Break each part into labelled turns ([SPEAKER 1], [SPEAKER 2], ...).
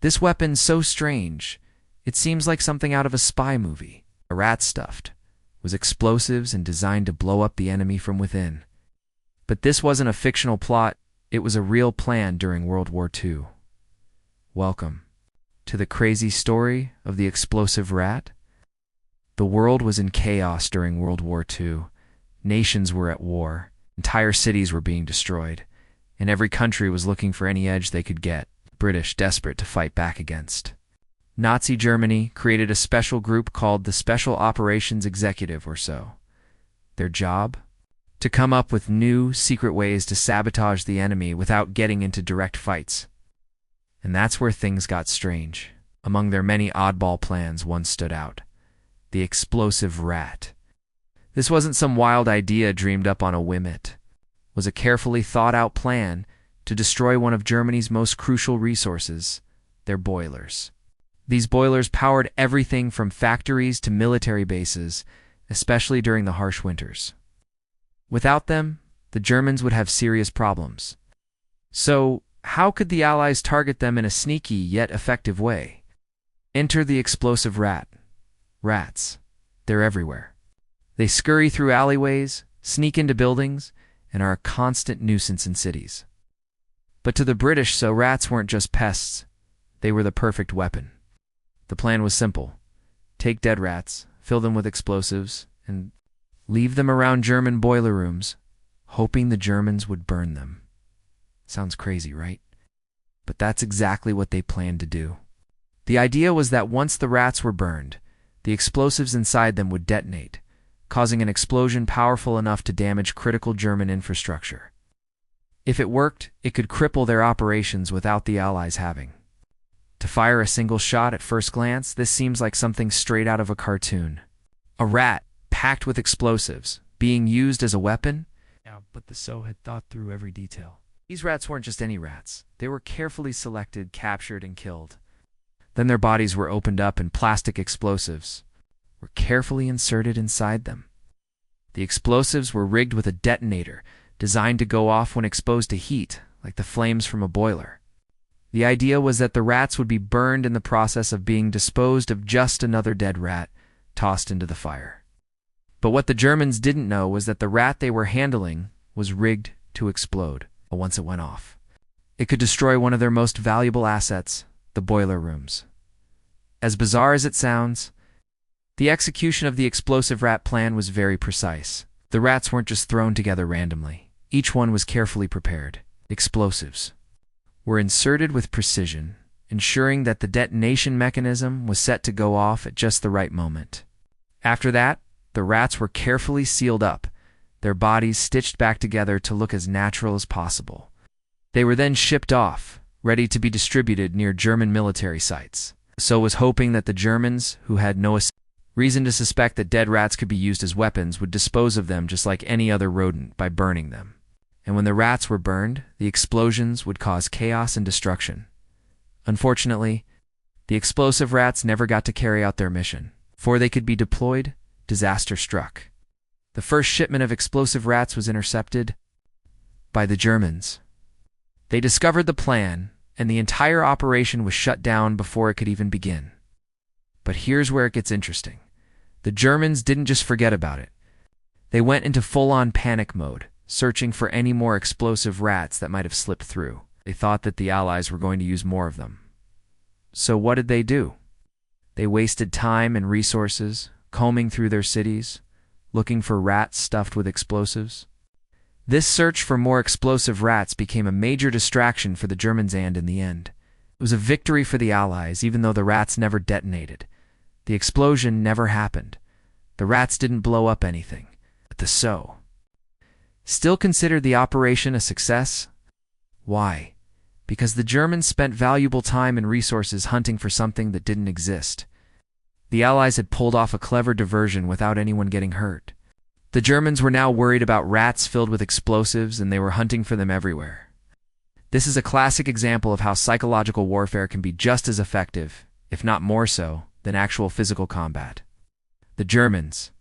[SPEAKER 1] This weapon's so strange, it seems like something out of a spy movie. A rat stuffed with explosives and designed to blow up the enemy from within. But this wasn't a fictional plot, it was a real plan during World War II. Welcome to the crazy story of the explosive rat. The world was in chaos during World War II. Nations were at war, entire cities were being destroyed, and every country was looking for any edge they could get, British desperate to fight back against. Nazi Germany created a special group called the Special Operations Executive or so. Their job? To come up with new, secret ways to sabotage the enemy without getting into direct fights. And that's where things got strange. Among their many oddball plans, one stood out. The explosive rat. This wasn't some wild idea dreamed up on a whim. It was a carefully thought-out plan to destroy one of Germany's most crucial resources, their boilers. These boilers powered everything from factories to military bases, especially during the harsh winters. Without them, the Germans would have serious problems. So, how could the Allies target them in a sneaky yet effective way? Enter the explosive rat. Rats. They're everywhere. They scurry through alleyways, sneak into buildings, and are a constant nuisance in cities. But to the British, rats weren't just pests. They were the perfect weapon. The plan was simple. Take dead rats, fill them with explosives, and leave them around German boiler rooms, hoping the Germans would burn them. Sounds crazy, right? But that's exactly what they planned to do. The idea was that once the rats were burned, the explosives inside them would detonate, causing an explosion powerful enough to damage critical German infrastructure. If it worked, it could cripple their operations without the Allies having to fire a single shot. At first glance, this seems like something straight out of a cartoon. A rat, packed with explosives, being used as a weapon? Yeah, but the SO had thought through every detail. These rats weren't just any rats. They were carefully selected, captured, and killed. Then their bodies were opened up and plastic explosives were carefully inserted inside them. The explosives were rigged with a detonator designed to go off when exposed to heat, like the flames from a boiler. The idea was that the rats would be burned in the process of being disposed of, just another dead rat tossed into the fire. But what the Germans didn't know was that the rat they were handling was rigged to explode once it went off. It could destroy one of their most valuable assets, the boiler rooms. As bizarre as it sounds, the execution of the explosive rat plan was very precise. The rats weren't just thrown together randomly. Each one was carefully prepared. Explosives were inserted with precision, ensuring that the detonation mechanism was set to go off at just the right moment. After that, the rats were carefully sealed up, their bodies stitched back together to look as natural as possible. They were then shipped off, ready to be distributed near German military sites. So was hoping that the Germans, who had no reason to suspect that dead rats could be used as weapons, would dispose of them just like any other rodent by burning them. And when the rats were burned, the explosions would cause chaos and destruction. Unfortunately, the explosive rats never got to carry out their mission. Before they could be deployed, disaster struck. The first shipment of explosive rats was intercepted by the Germans. They discovered the plan, and the entire operation was shut down before it could even begin. But here's where it gets interesting. The Germans didn't just forget about it. They went into full-on panic mode, searching for any more explosive rats that might have slipped through. They thought that the Allies were going to use more of them. So what did they do? They wasted time and resources, combing through their cities, looking for rats stuffed with explosives. This search for more explosive rats became a major distraction for the Germans, and in the end, it was a victory for the Allies. Even though the rats never detonated, the explosion never happened. The rats didn't blow up anything. But the SO still considered the operation a success. Why? Because the Germans spent valuable time and resources hunting for something that didn't exist. The Allies had pulled off a clever diversion without anyone getting hurt. The Germans were now worried about rats filled with explosives, and they were hunting for them everywhere. This is a classic example of how psychological warfare can be just as effective, if not more so, than actual physical combat. The Germans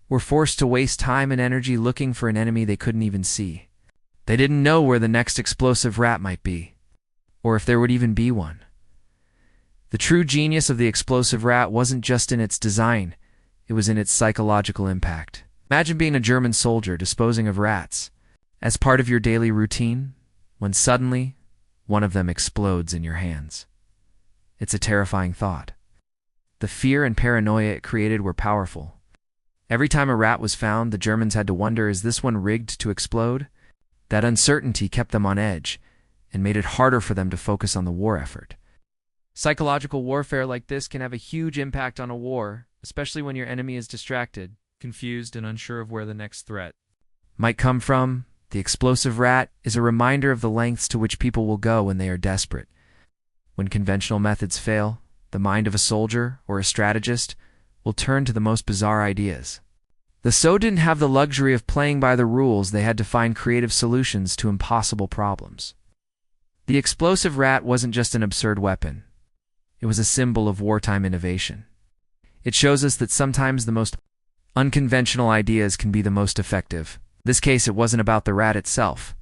[SPEAKER 1] were forced to waste time and energy looking for an enemy they couldn't even see. They didn't know where the next explosive rat might be, or if there would even be one. The true genius of the explosive rat wasn't just in its design, it was in its psychological impact. Imagine being a German soldier disposing of rats as part of your daily routine, when suddenly one of them explodes in your hands. It's a terrifying thought. The fear and paranoia it created were powerful. Every time a rat was found, the Germans had to wonder, is this one rigged to explode? That uncertainty kept them on edge and made it harder for them to focus on the war effort. Psychological warfare like this can have a huge impact on a war, especially when your enemy is distracted, confused, and unsure of where the next threat might come from. The explosive rat is a reminder of the lengths to which people will go when they are desperate. When conventional methods fail, the mind of a soldier or a strategist will turn to the most bizarre ideas. The So didn't have the luxury of playing by the rules. They had to find creative solutions to impossible problems. The explosive rat wasn't just an absurd weapon. It was a symbol of wartime innovation. It shows us that sometimes the most unconventional ideas can be the most effective. In this case, it wasn't about the rat itself.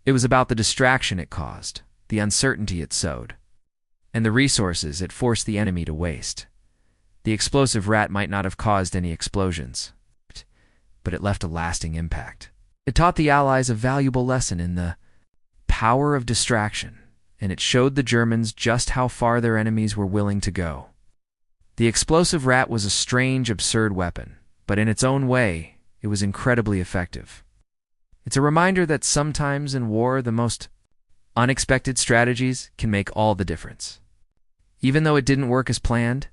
[SPEAKER 1] It was about the distraction it caused, the uncertainty it sowed, and the resources it forced the enemy to waste. The explosive rat might not have caused any explosions, but it left a lasting impact. It taught the Allies a valuable lesson in the power of distraction, and it showed the Germans just how far their enemies were willing to go. The explosive rat was a strange, absurd weapon, but in its own way, it was incredibly effective. It's a reminder that sometimes in war, the most unexpected strategies can make all the difference. Even though it didn't work as planned,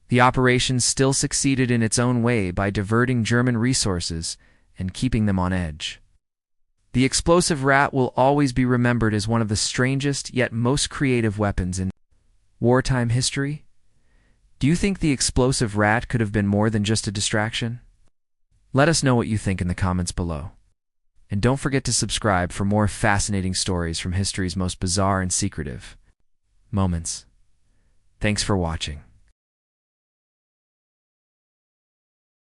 [SPEAKER 1] the operation still succeeded in its own way by diverting German resources and keeping them on edge. The explosive rat will always be remembered as one of the strangest yet most creative weapons in wartime history. Do you think the explosive rat could have been more than just a distraction? Let us know what you think in the comments below. And don't forget to subscribe for more fascinating stories from history's most bizarre and secretive moments. Thanks for watching.